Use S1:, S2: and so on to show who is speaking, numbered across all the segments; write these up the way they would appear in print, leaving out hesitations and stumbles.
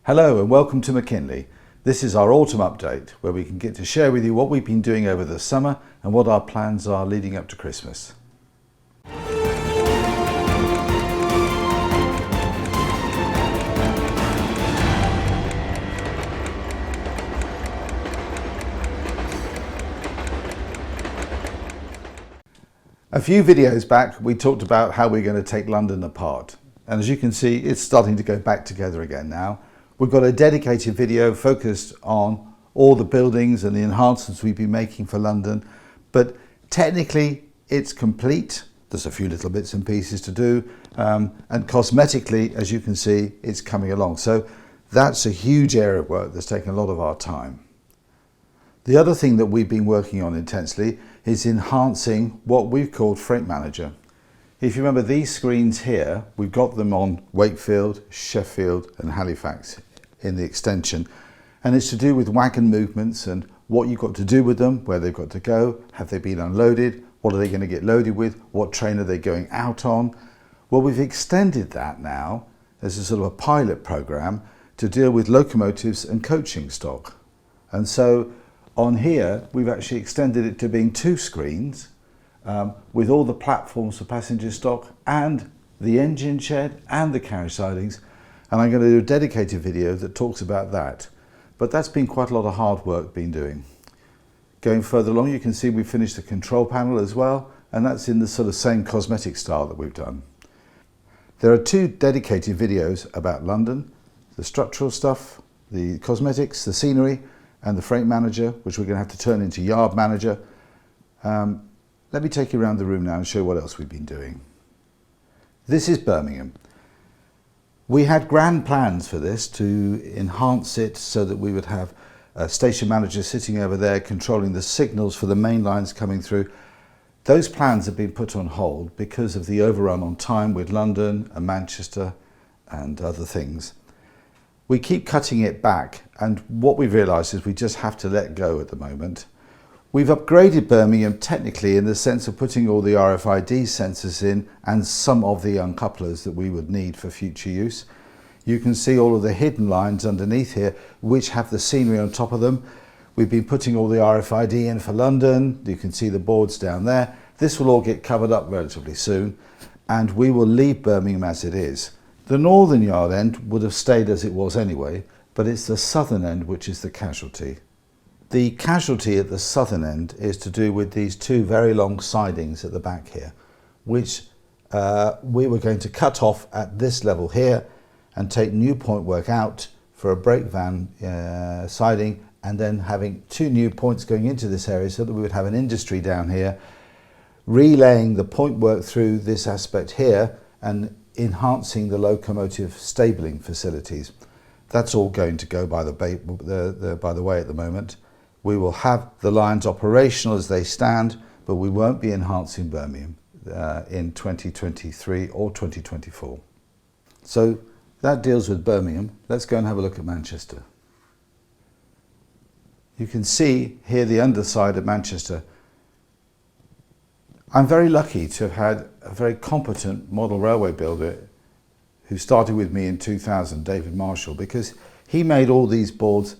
S1: Hello and welcome to McKinley. This is our autumn update where we can get to share with you what we've been doing over the summer and what our plans are leading up to Christmas. A few videos back we talked about how we're going to take London apart, and as you can see it's starting to go back together again now. We've got a dedicated video focused on all the buildings and the enhancements we've been making for London, but technically it's complete. There's a few little bits and pieces to do, and cosmetically, as you can see, it's coming along. So that's a huge area of work that's taken a lot of our time. The other thing that we've been working on intensely is enhancing what we've called Freight Manager. If you remember these screens here, we've got them on Wakefield, Sheffield and Halifax in the extension, and it's to do with wagon movements and what you've got to do with them, where they've got to go, have they been unloaded, what are they going to get loaded with, what train are they going out on. Well, we've extended that now as a sort of a pilot program to deal with locomotives and coaching stock. And so on here, we've actually extended it to being 2 screens with all the platforms for passenger stock and the engine shed and the carriage sidings. And I'm going to do a dedicated video that talks about that. But that's been quite a lot of hard work been doing. Going further along, you can see we've finished the control panel as well, and that's in the sort of same cosmetic style that we've done. There are 2 dedicated videos about London, the structural stuff, the cosmetics, the scenery, and the Freight Manager, which we're going to have to turn into Yard Manager. Let me take you around the room now and show you what else we've been doing. This is Birmingham. We had grand plans for this to enhance it so that we would have a station manager sitting over there controlling the signals for the main lines coming through. Those plans have been put on hold because of the overrun on time with London and Manchester and other things. We keep cutting it back, and what we've realised is we just have to let go at the moment. We've upgraded Birmingham technically in the sense of putting all the RFID sensors in and some of the uncouplers that we would need for future use. You can see all of the hidden lines underneath here which have the scenery on top of them. We've been putting all the RFID in for London. You can see the boards down there. This will all get covered up relatively soon, and we will leave Birmingham as it is. The northern yard end would have stayed as it was anyway, but it's the southern end which is the casualty. The casualty at the southern end is to do with these 2 very long sidings at the back here, which we were going to cut off at this level here and take new point work out for a brake van siding, and then having 2 new points going into this area so that we would have an industry down here, relaying the point work through this aspect here and enhancing the locomotive stabling facilities. That's all going to go by the way at the moment. We will have the lines operational as they stand, but we won't be enhancing Birmingham in 2023 or 2024. So that deals with Birmingham. Let's go and have a look at Manchester. You can see here the underside of Manchester. I'm very lucky to have had a very competent model railway builder who started with me in 2000, David Marshall, because he made all these boards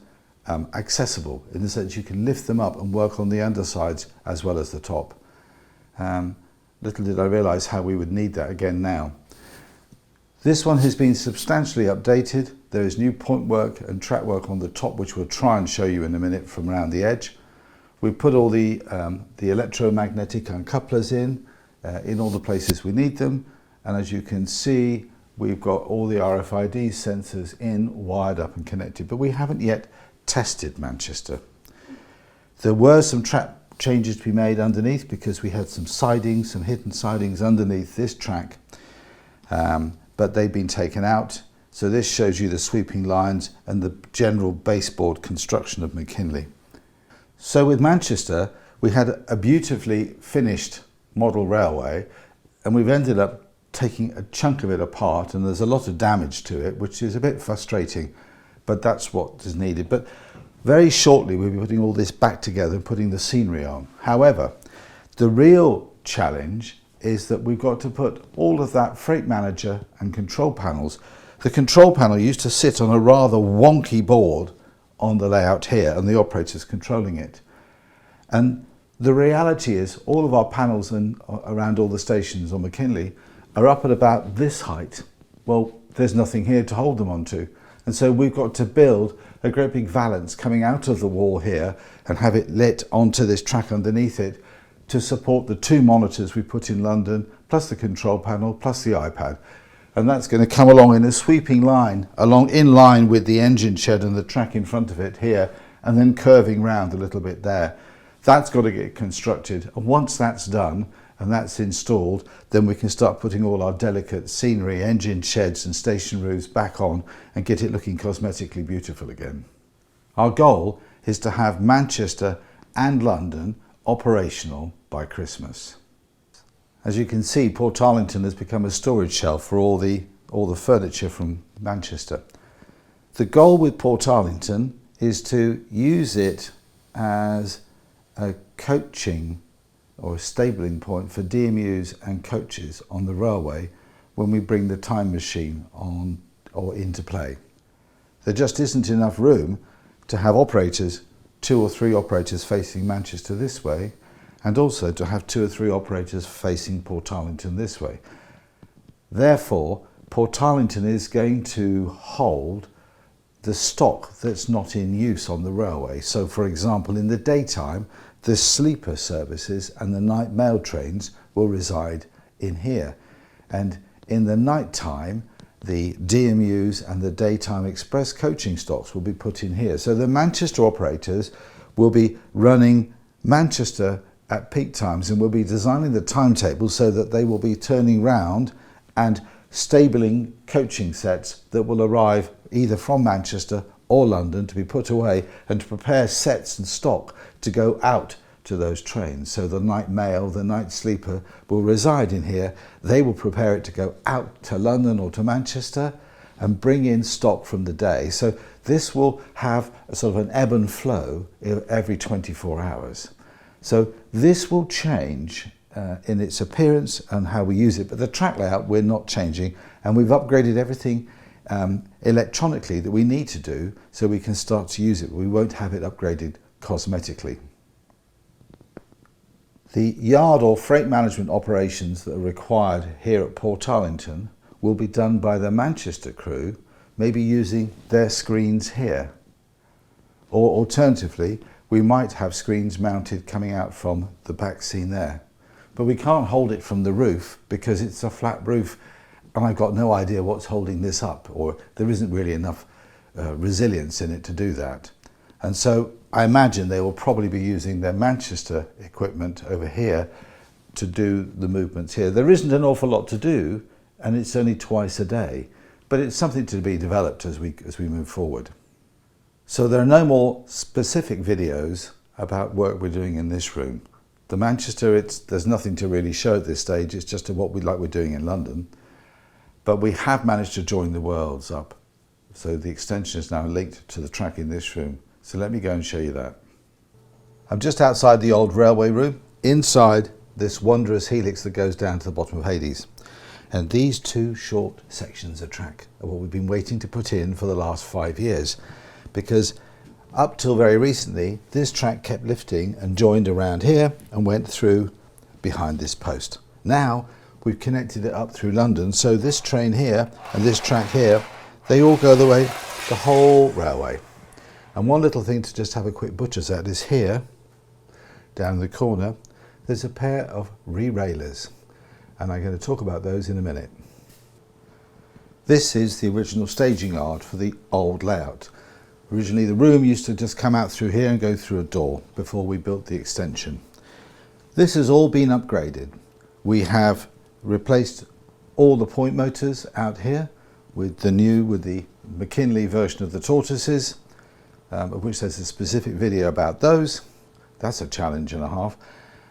S1: accessible in the sense you can lift them up and work on the undersides as well as the top. Little did I realise how we would need that again now. This one has been substantially updated. There is new point work and track work on the top, which we'll try and show you in a minute from around the edge. We've put all the electromagnetic uncouplers in all the places we need them, and as you can see we've got all the RFID sensors in, wired up and connected, but we haven't yet tested Manchester. There were some track changes to be made underneath because we had some sidings, some hidden sidings underneath this track, but they've been taken out. So this shows you the sweeping lines and the general baseboard construction of McKinley. So with Manchester, we had a beautifully finished model railway, and we've ended up taking a chunk of it apart, and there's a lot of damage to it, which is a bit frustrating, but that's what is needed. But very shortly we'll be putting all this back together and putting the scenery on. However, the real challenge is that we've got to put all of that Freight Manager and control panels The control panel used to sit on a rather wonky board on the layout here, and the operator's controlling it. And the reality is all of our panels around all the stations on McKinley are up at about this height. Well, there's nothing here to hold them onto. And so we've got to build a great big valance coming out of the wall here and have it lit onto this track underneath it to support the 2 monitors we put in London, plus the control panel, plus the iPad. And that's going to come along in a sweeping line, in line with the engine shed and the track in front of it here, and then curving round a little bit there. That's got to get constructed, and once that's done and that's installed, then we can start putting all our delicate scenery, engine sheds and station roofs back on and get it looking cosmetically beautiful again. Our goal is to have Manchester and London operational by Christmas. As you can see, Arlington has become a storage shelf for all the furniture from Manchester. The goal with Arlington is to use it as a coaching or a stabling point for DMUs and coaches on the railway when we bring the time machine on or into play. There just isn't enough room to have operators, 2 or 3 operators facing Manchester this way, and also to have 2 or 3 operators facing Arlington this way. Therefore, Arlington is going to hold the stock that's not in use on the railway. So for example, in the daytime, the sleeper services and the night mail trains will reside in here. And in the night time, the DMUs and the daytime express coaching stocks will be put in here. So the Manchester operators will be running Manchester at peak times, and we'll be designing the timetable so that they will be turning round and stabling coaching sets that will arrive either from Manchester or London to be put away and to prepare sets and stock to go out to those trains. So the night mail, the night sleeper will reside in here. They will prepare it to go out to London or to Manchester and bring in stock from the day. So this will have a sort of an ebb and flow every 24 hours. So this will change in its appearance and how we use it, but the track layout we're not changing, and we've upgraded everything electronically that we need to do so we can start to use it. We won't have it upgraded cosmetically. The yard or freight management operations that are required here at Arlington will be done by the Manchester crew, maybe using their screens here. Or alternatively, we might have screens mounted coming out from the back scene there. But we can't hold it from the roof because it's a flat roof and I've got no idea what's holding this up, or there isn't really enough resilience in it to do that. And so I imagine they will probably be using their Manchester equipment over here to do the movements here. There isn't an awful lot to do, and it's only twice a day, but it's something to be developed as we move forward. So there are no more specific videos about work we're doing in this room. The Manchester, there's nothing to really show at this stage. It's just what we're doing in London. But we have managed to join the worlds up. So the extension is now linked to the track in this room. So let me go and show you that. I'm just outside the old railway room, inside this wondrous helix that goes down to the bottom of Hades. And these 2 short sections of track are what we've been waiting to put in for the last 5 years. Because up till very recently, this track kept lifting and joined around here and went through behind this post. Now we've connected it up through London, so this train here and this track here, they all go the way, the whole railway. And one little thing to just have a quick butcher's at is here, down in the corner, there's a pair of Rerailers, and I'm going to talk about those in a minute. This is the original staging yard for the old layout. Originally the room used to just come out through here and go through a door before we built the extension. This has all been upgraded. We have replaced all the point motors out here with the McKinley version of the tortoises, of which there's a specific video about those. That's a challenge and a half.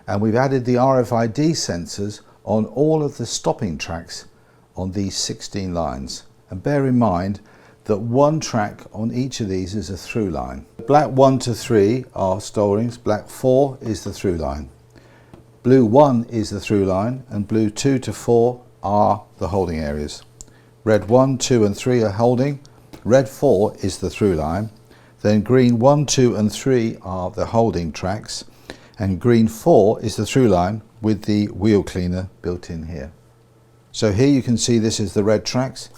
S1: And we've added the RFID sensors on all of the stopping tracks on these 16 lines. And bear in mind that one track on each of these is a through line. Black 1 to 3 are stowings, black 4 is the through line. Blue 1 is the through line, and blue 2 to 4 are the holding areas. red 1, 2 and 3 are holding, red 4 is the through line, then green 1, 2 and 3 are the holding tracks, and green 4 is the through line with the wheel cleaner built in here. So here you can see this is the red tracks.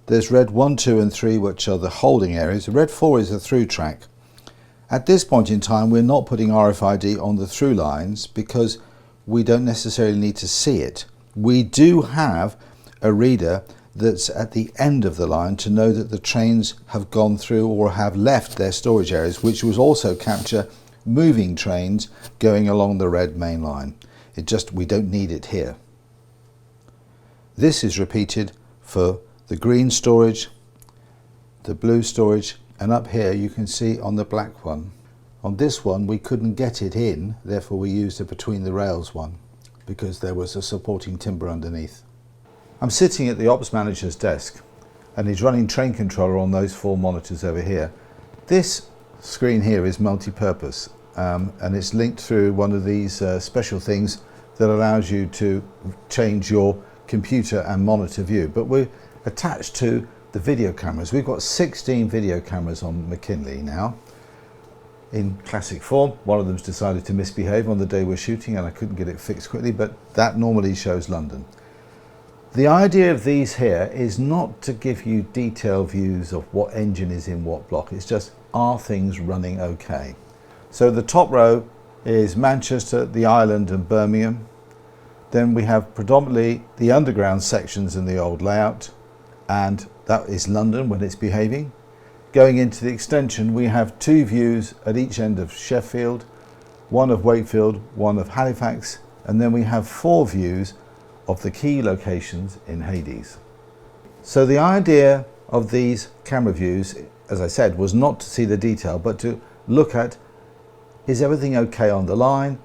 S1: There's red 1, 2 and 3 which are the holding areas. Red 4 is the through track. At this point in time we're not putting RFID on the through lines because we don't necessarily need to see it. We do have a reader that's at the end of the line to know that the trains have gone through or have left their storage areas, which will also capture moving trains going along the red main line. We don't need it here. This is repeated for the green storage, the blue storage, and up here you can see on the black one. On this one we couldn't get it in, therefore we used a between the rails one because there was a supporting timber underneath. I'm sitting at the ops manager's desk and he's running train controller on those 4 monitors over here. This screen here is multi-purpose and it's linked through one of these special things that allows you to change your computer and monitor view, but we're attached to the video cameras. We've got 16 video cameras on McKinley now in classic form. One of them's decided to misbehave on the day we're shooting and I couldn't get it fixed quickly, but that normally shows London. The idea of these here is not to give you detailed views of what engine is in what block, it's just are things running okay. So the top row is Manchester, the Island and Birmingham. Then we have predominantly the underground sections in the old layout, and that is London when it's behaving. Going into the extension we have 2 views at each end of Sheffield, one of Wakefield, one of Halifax, and then we have 4 views of the key locations in Hades. So the idea of these camera views, as I said, was not to see the detail but to look at, is everything okay on the line,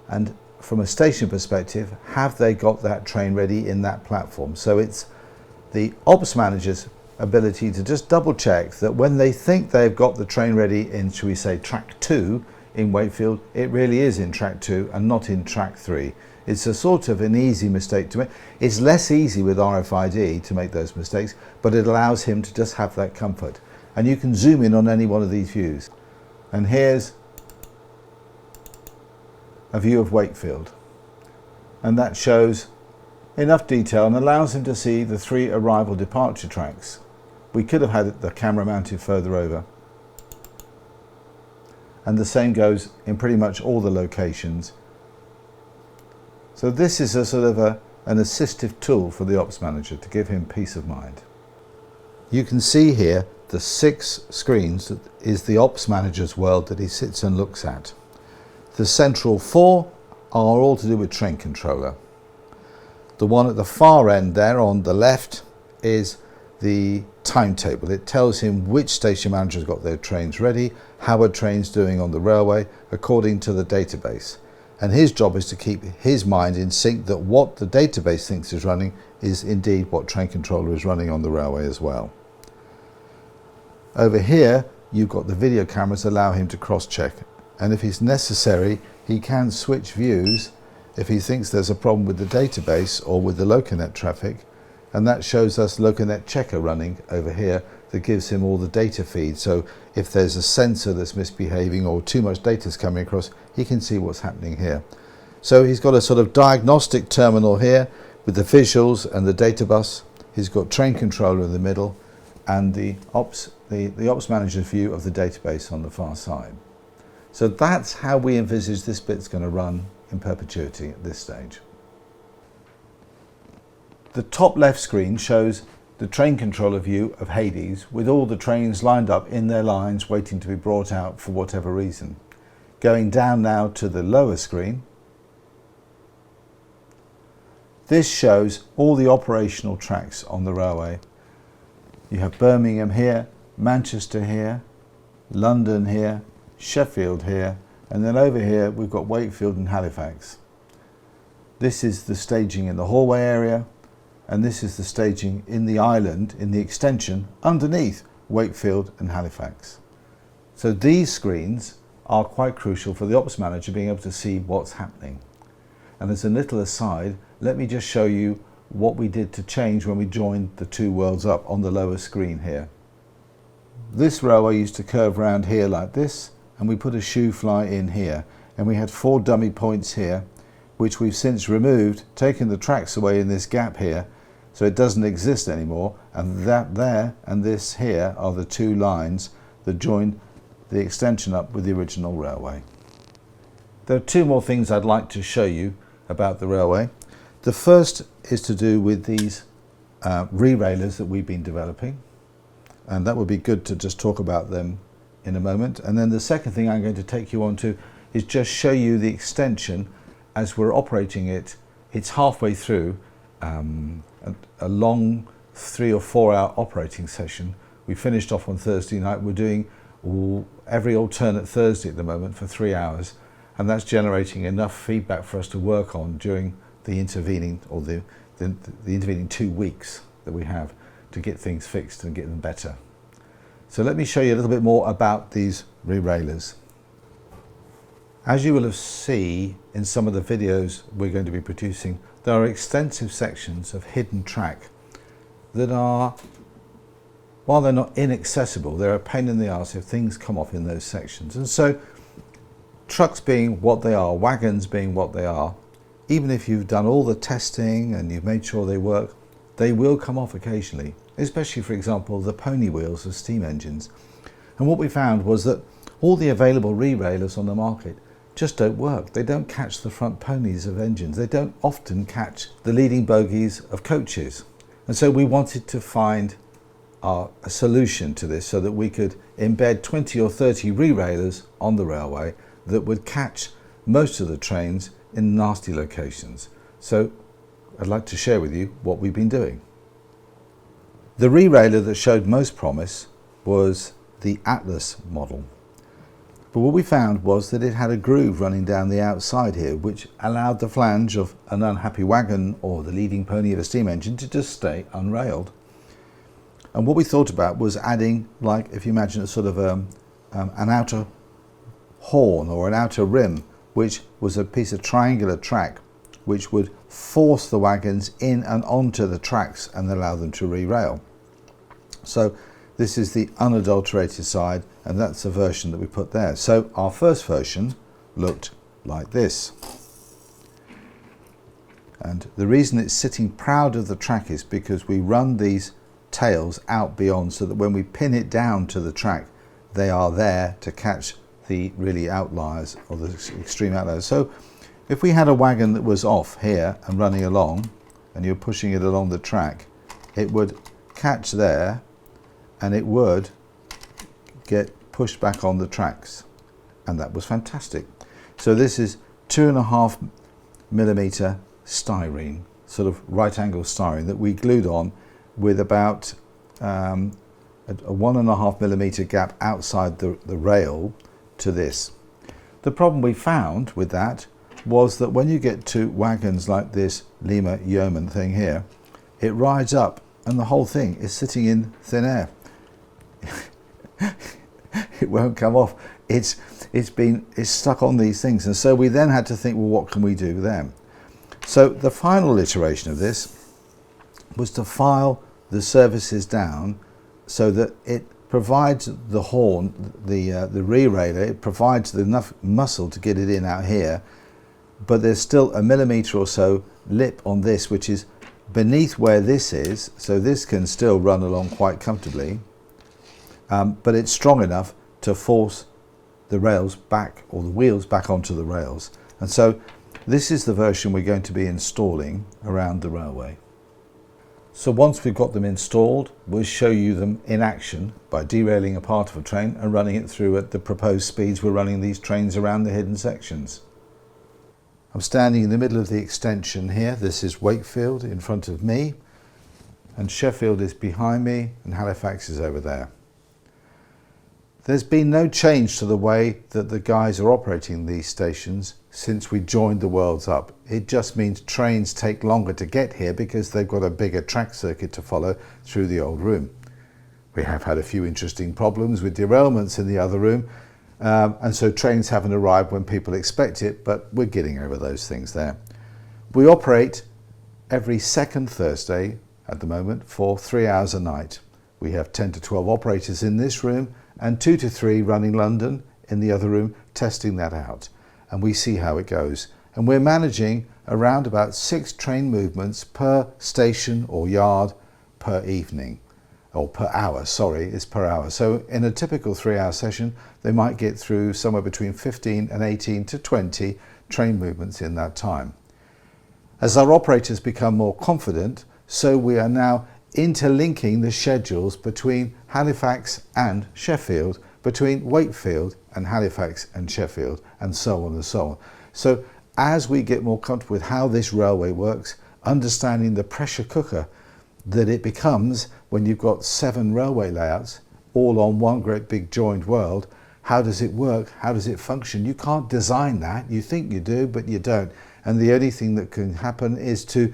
S1: and from a station perspective, have they got that train ready in that platform? So it's the ops manager's ability to just double check that when they think they've got the train ready in, shall we say, track 2 in Wakefield, it really is in track 2 and not in track 3. It's a sort of an easy mistake to make. It's less easy with RFID to make those mistakes, but it allows him to just have that comfort. And you can zoom in on any one of these views. And here's a view of Wakefield, and that shows enough detail and allows him to see the 3 arrival departure tracks. We could have had the camera mounted further over, and the same goes in pretty much all the locations. So this is a sort of an assistive tool for the ops manager to give him peace of mind. You can see here the 6 screens that is the ops manager's world that he sits and looks at. The central 4 are all to do with train controller. The one at the far end there on the left is the timetable. It tells him which station manager's got their trains ready, how a train's doing on the railway according to the database. And his job is to keep his mind in sync that what the database thinks is running is indeed what train controller is running on the railway as well. Over here you've got the video cameras allow him to cross-check, and if it's necessary he can switch views if he thinks there's a problem with the database or with the Locanet traffic, and that shows us Locanet checker running over here that gives him all the data feeds. So if there's a sensor that's misbehaving or too much data is coming across, he can see what's happening here. So he's got a sort of diagnostic terminal here with the visuals and the data bus. He's got train controller in the middle and the ops manager's view of the database on the far side. So that's how we envisage this bit's going to run in perpetuity at this stage. The top left screen shows the train controller view of Hades with all the trains lined up in their lines waiting to be brought out for whatever reason. Going down now to the lower screen, this shows all the operational tracks on the railway. You have Birmingham here, Manchester here, London here, Sheffield here, and then over here we've got Wakefield and Halifax. This is the staging in the hallway area, and this is the staging in the island, in the extension underneath Wakefield and Halifax. So these screens are quite crucial for the ops manager being able to see what's happening. And as a little aside, let me just show you what we did to change when we joined the two worlds up on the lower screen here. This railway used to curve round here like this, and we put a shoe fly in here, and we had 4 dummy points here, which we've since removed, taken the tracks away in this gap here, so it doesn't exist anymore, and that there and this here are the 2 lines that join the extension up with the original railway. There are 2 more things I'd like to show you about the railway. The first is to do with these Rerailers that we've been developing, and that would be good to just talk about them in a moment. And then the second thing I'm going to take you on to is just show you the extension as we're operating it. It's halfway through a long 3 or 4 hour operating session. We finished off on Thursday night. We're doing every alternate Thursday at the moment for 3 hours, and that's generating enough feedback for us to work on during the intervening, or the intervening 2 weeks that we have to get things fixed and get them better. So let me show you a little bit more about these Rerailers. As you will have seen in some of the videos we're going to be producing, there are extensive sections of hidden track that are, while they're not inaccessible, they're a pain in the arse if things come off in those sections. And so trucks being what they are, wagons being what they are, even if you've done all the testing and you've made sure they work, they will come off occasionally, especially, for example, the pony wheels of steam engines. And what we found was that all the available Rerailers on the market just don't work. They don't catch the front ponies of engines. They don't often catch the leading bogies of coaches. And so we wanted to find a solution to this so that we could embed 20 or 30 Rerailers on the railway that would catch most of the trains in nasty locations. So I'd like to share with you what we've been doing. The Rerailer that showed most promise was the Atlas model. But what we found was that it had a groove running down the outside here, which allowed the flange of an unhappy wagon or the leading pony of a steam engine to just stay unrailed. And what we thought about was adding, like, if you imagine a sort of an outer horn or an outer rim, which was a piece of triangular track which would force the wagons in and onto the tracks and allow them to re-rail. So this is the unadulterated side, and that's the version that we put there. So our first version looked like this. And the reason it's sitting proud of the track is because we run these tails out beyond, so that when we pin it down to the track, they are there to catch the really outliers or the extreme outliers. So if we had a wagon that was off here and running along, and you're pushing it along the track, it would catch there and it would get pushed back on the tracks, and that was fantastic. So this is 2.5 millimeter styrene, sort of right angle styrene, that we glued on with about a 1.5 millimeter gap outside the rail to this. The problem we found with that was that when you get to wagons like this Lima Yeoman thing here, it rides up and the whole thing is sitting in thin air. It won't come off. It's stuck on these things, and so we then had to think, well, what can we do then? So the final iteration of this was to file the surfaces down so that it provides the horn, the Rerailer, it provides enough muscle to get it in out here, but there's still a millimeter or so lip on this, which is beneath where this is, so this can still run along quite comfortably, but it's strong enough to force the rails back, or the wheels back onto the rails. And so this is the version we're going to be installing around the railway. So once we've got them installed, we'll show you them in action by derailing a part of a train and running it through at the proposed speeds we're running these trains around the hidden sections. I'm standing in the middle of the extension here. This is Wakefield in front of me, and Sheffield is behind me, and Halifax is over there. There's been no change to the way that the guys are operating these stations since we joined the worlds up. It just means trains take longer to get here because they've got a bigger track circuit to follow through the old room. We have had a few interesting problems with derailments in the other room, and so trains haven't arrived when people expect it, but we're getting over those things there. We operate every second Thursday at the moment for 3 hours a night. We have 10 to 12 operators in this room and 2 to 3 running London in the other room, testing that out. And we see how it goes. And we're managing around about 6 train movements per station or yard per evening. Or per hour, sorry, it's per hour. So in a typical 3-hour session, they might get through somewhere between 15 and 18 to 20 train movements in that time. As our operators become more confident, so we are now interlinking the schedules between Halifax and Sheffield, between Wakefield and Halifax and Sheffield, and so on and so on. So as we get more comfortable with how this railway works, understanding the pressure cooker that it becomes when you've got 7 railway layouts all on one great big joined world, how does it work? How does it function? You can't design that. You think you do, but you don't. And the only thing that can happen is to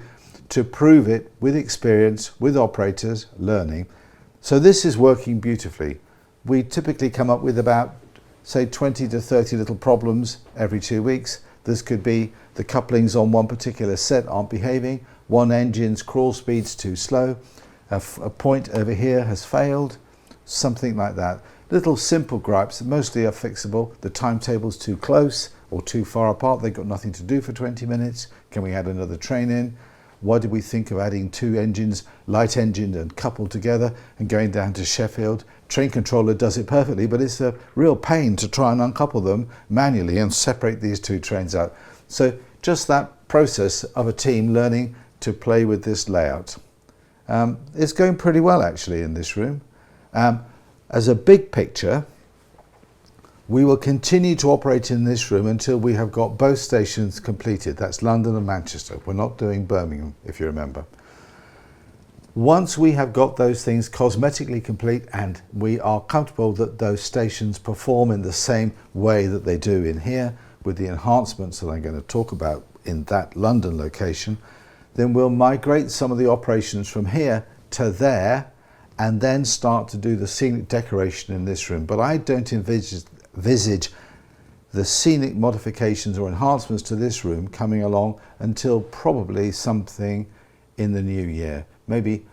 S1: prove it with experience, with operators, learning. So this is working beautifully. We typically come up with about, say, 20 to 30 little problems every 2 weeks. This could be the couplings on one particular set aren't behaving, one engine's crawl speed's too slow, a point over here has failed, something like that. Little simple gripes, mostly are fixable. The timetable's too close or too far apart, they've got nothing to do for 20 minutes. Can we add another train in? Why did we think of adding 2 engines, light engined and coupled together and going down to Sheffield? Train controller does it perfectly, but it's a real pain to try and uncouple them manually and separate these 2 trains out. So just that process of a team learning to play with this layout. It's going pretty well actually in this room. As a big picture, we will continue to operate in this room until we have got both stations completed. That's London and Manchester. We're not doing Birmingham, if you remember. Once we have got those things cosmetically complete and we are comfortable that those stations perform in the same way that they do in here, with the enhancements that I'm going to talk about in that London location, then we'll migrate some of the operations from here to there and then start to do the scenic decoration in this room. But I don't envisage the scenic modifications or enhancements to this room coming along until probably something in the new year, maybe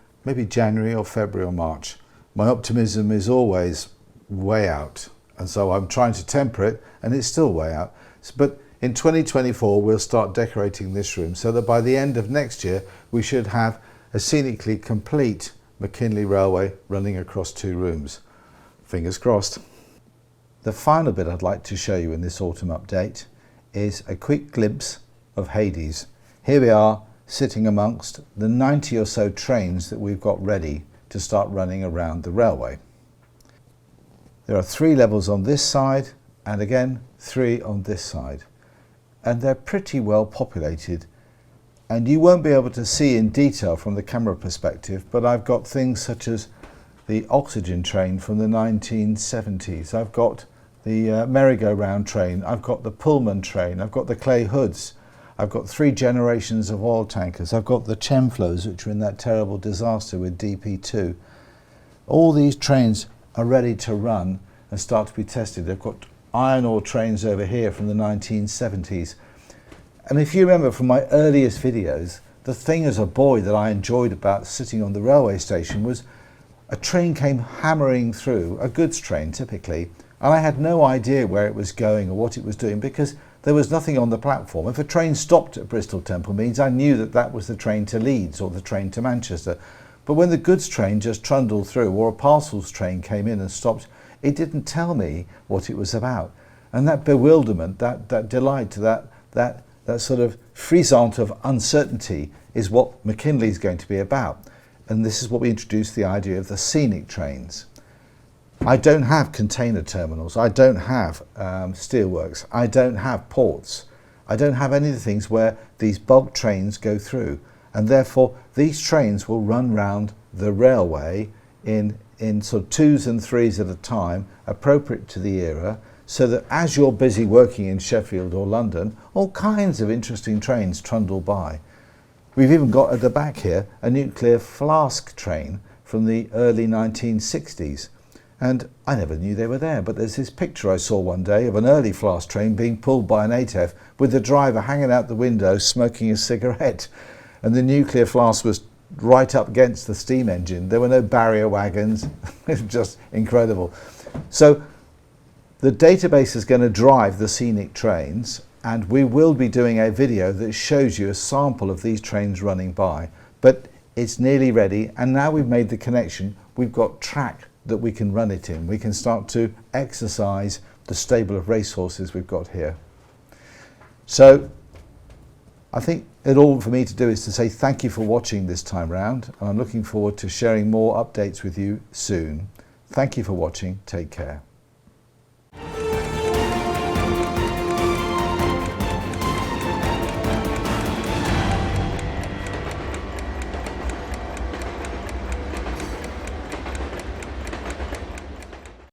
S1: January or February or March. My optimism is always way out, and so I'm trying to temper it, and it's still way out. But in 2024 we'll start decorating this room so that by the end of next year we should have a scenically complete McKinley Railway running across 2 rooms. Fingers crossed. The final bit I'd like to show you in this autumn update is a quick glimpse of Hades. Here we are sitting amongst the 90 or so trains that we've got ready to start running around the railway. There are 3 levels on this side and again 3 on this side, and they're pretty well populated, and you won't be able to see in detail from the camera perspective, but I've got things such as the oxygen train from the 1970s, I've got the merry-go-round train, I've got the Pullman train, I've got the clay hoods, I've got 3 generations of oil tankers, I've got the Chenflows which were in that terrible disaster with DP2. All these trains are ready to run and start to be tested. They've got iron ore trains over here from the 1970s. And if you remember from my earliest videos, the thing as a boy that I enjoyed about sitting on the railway station was a train came hammering through, a goods train typically, and I had no idea where it was going or what it was doing because there was nothing on the platform. If a train stopped at Bristol Temple Meads, I knew that that was the train to Leeds or the train to Manchester. But when the goods train just trundled through or a parcels train came in and stopped, it didn't tell me what it was about. And that bewilderment, that delight, that sort of frisant of uncertainty is what McKinley is going to be about. And this is what we introduced the idea of the scenic trains. I don't have container terminals, I don't have steelworks, I don't have ports, I don't have any of the things where these bulk trains go through, and therefore these trains will run round the railway in sort of 2s and 3s at a time, appropriate to the era, so that as you're busy working in Sheffield or London, all kinds of interesting trains trundle by. We've even got at the back here a nuclear flask train from the early 1960s. And I never knew they were there, but there's this picture I saw one day of an early flask train being pulled by an 8F with the driver hanging out the window smoking a cigarette. and the nuclear flask was right up against the steam engine. There were no barrier wagons. It's just incredible. So the database is going to drive the Scenic Trains, and we will be doing a video that shows you a sample of these trains running by. But it's nearly ready, and now we've made the connection, we've got track that we can run it in. We can start to exercise the stable of racehorses we've got here. So I think all for me to do is to say thank you for watching this time round, and I'm looking forward to sharing more updates with you soon. Thank you for watching. Take care.